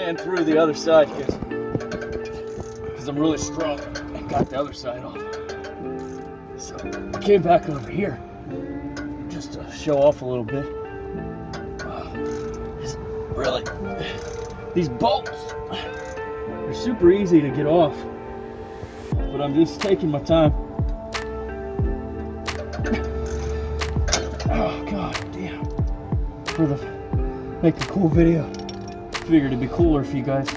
man through the other side because I'm really strong. I got the other side off. So I came back over here just to show off a little bit. Really, these bolts are super easy to get off, but I'm just taking my time. Oh god damn. Make a cool video. Figured it'd be cooler if you guys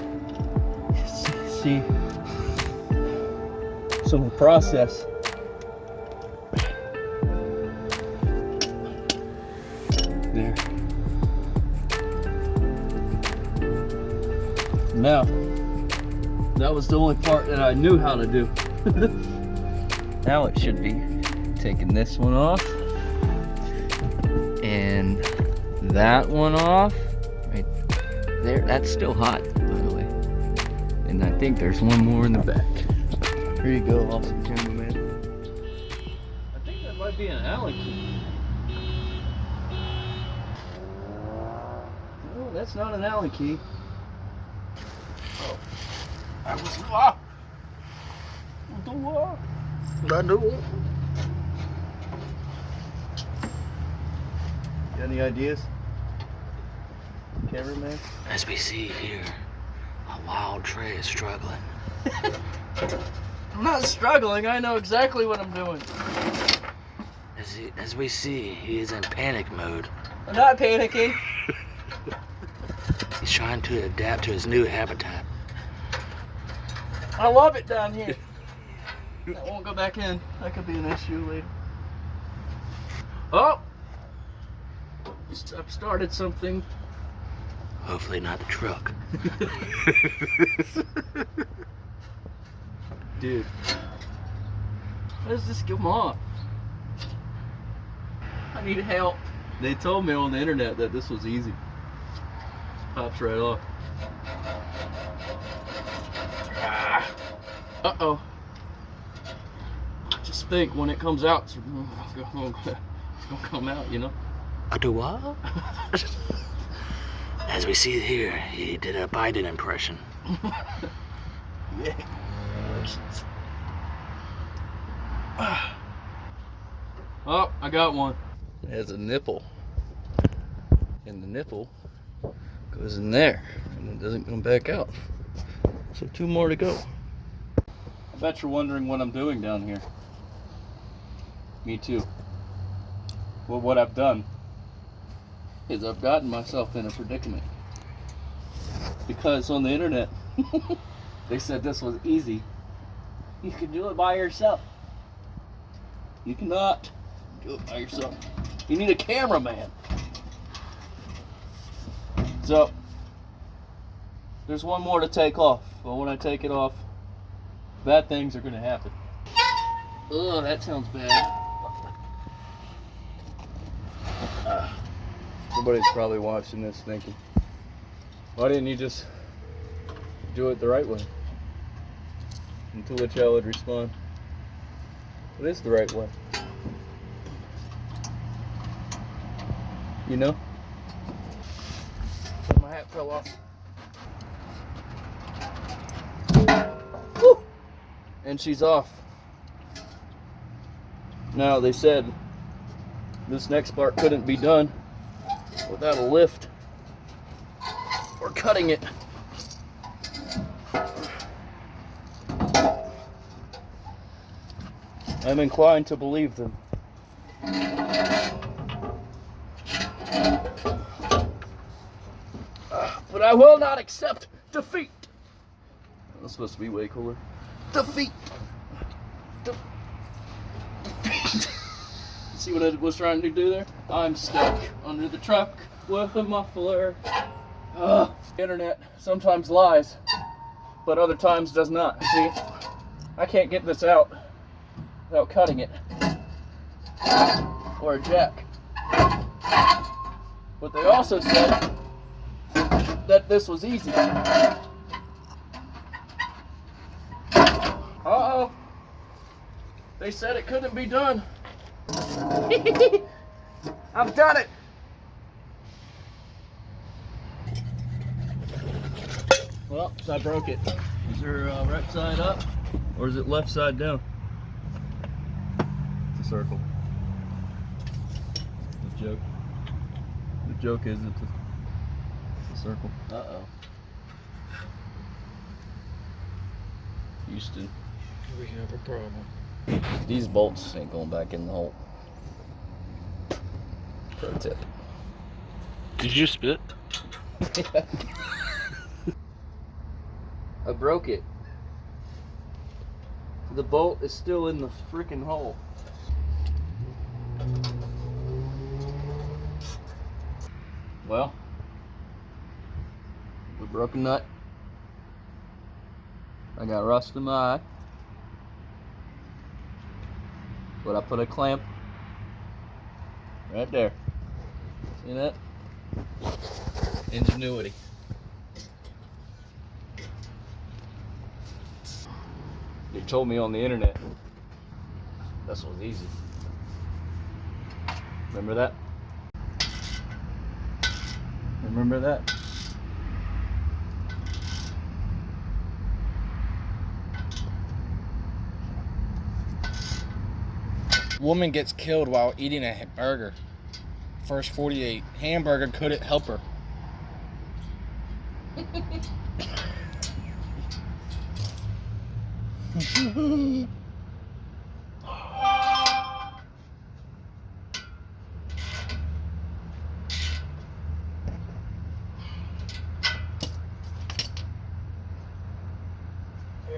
see some of the process. There. Now, that was the only part that I knew how to do. Now it should be taking this one off and that one off right there. That's still hot, by the way. And I think there's one more in the back. Here you go, awesome cameraman. I think that might be an Allen key. No, that's not an Allen key. Oh, I was lost. Got any ideas, cameraman? As we see here, a wild Trey is struggling. I'm not struggling. I know exactly what I'm doing. As we see, he is in panic mode. I'm not panicking. He's trying to adapt to his new habitat. I love it down here. I won't go back in. That could be an issue later. Oh! I've started something. Hopefully not the truck. Dude. How does this come off? I need help. They told me on the internet that this was easy. Just pops right off. Uh-oh. I just think when it comes out, it's gonna come out, you know? Do what? As we see here, he did a Biden impression. Yeah. Oh, I got one. It has a nipple. And the nipple goes in there. And it doesn't come back out. So 2 more to go. I bet you're wondering what I'm doing down here. Me too. Well, what I've done is I've gotten myself in a predicament. Because on the internet, they said this was easy. You can do it by yourself. You cannot do it by yourself. You need a cameraman. So, there's one more to take off. But when I take it off, bad things are going to happen. Oh, that sounds bad. Somebody's probably watching this thinking, why didn't you just do it the right way? And to which I would respond, it is the right way. You know? My hat fell off. Woo! And she's off. Now they said this next part couldn't be done without a lift or cutting it. I'm inclined to believe them. But I will not accept defeat. That's supposed to be way cooler. Defeat. Defeat. See what I was trying to do there? I'm stuck under the truck with a muffler. Internet sometimes lies, but other times does not. See, I can't get this out without cutting it. Or a jack. But they also said that this was easy. Uh-oh. They said it couldn't be done. I've done it. Well, so I broke it. Is there right side up or is it left side down? It's a circle. The joke. The joke is it's a circle. Uh-oh. Houston. We have a problem. These bolts ain't going back in the hole. Pro tip. Did you spit? I broke it. The bolt is still in the freaking hole. Well, the broken nut. I got rust in my eye. But I put a clamp right there. See that? Ingenuity. They told me on the internet this was easy. Remember that? Remember that? Woman gets killed while eating a burger. First 48. Hamburger couldn't help her. There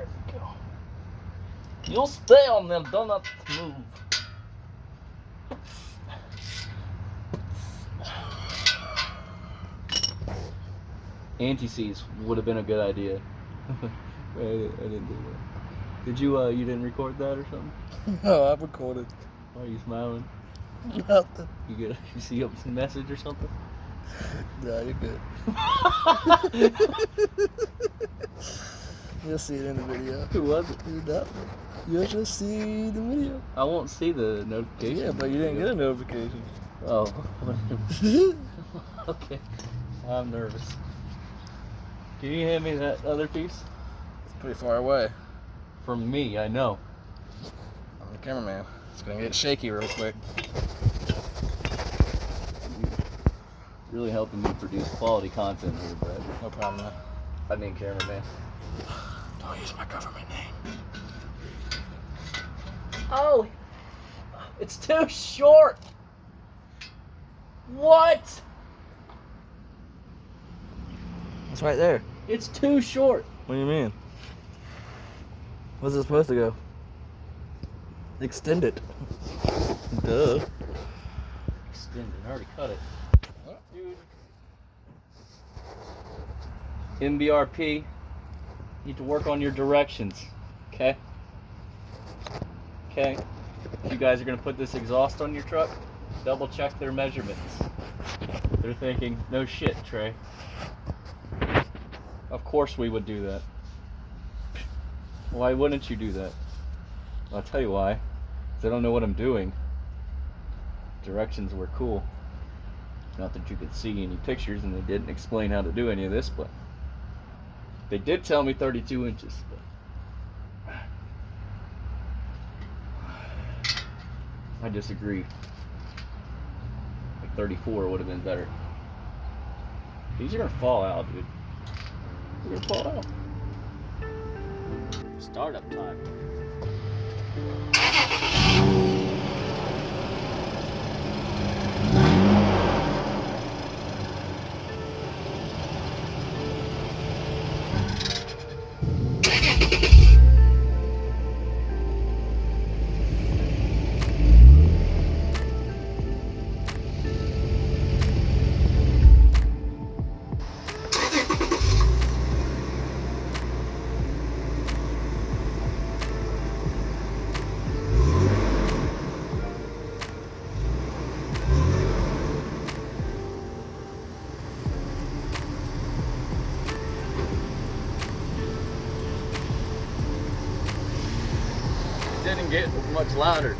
we go. You stay on them, do not move. Anti-seize would have been a good idea. I didn't do that. Did you, you didn't record that or something? No, I've recorded. Why are you smiling? Nothing. You see a message or something? No, you're good. You'll see it in the video. Who was it? You'll just see the video. I won't see the notification. Yeah, but you didn't get a notification. Oh. Okay. I'm nervous. Can you hand me that other piece? It's pretty far away. From me, I know. I'm the cameraman. It's gonna get shaky real quick. You're really helping me produce quality content here, Brad. No problem, man. I mean cameraman. Don't use my government name. Oh! It's too short! What? It's right there. It's too short. What do you mean? Where's it supposed to go? Extend it. Duh. Extended. I already cut it. Dude. MBRP. Need to work on your directions. Okay? Okay? If you guys are going to put this exhaust on your truck, double check their measurements. They're thinking, no shit, Trey. Of course we would do that. Why wouldn't you do that? I'll tell you why. 'Cause I don't know what I'm doing. Directions were cool. Not that you could see any pictures, and they didn't explain how to do any of this, but they did tell me 32 inches. But I disagree. Like 34 would have been better. These are gonna fall out, dude. They're gonna fall out. Startup time. Didn't get much louder.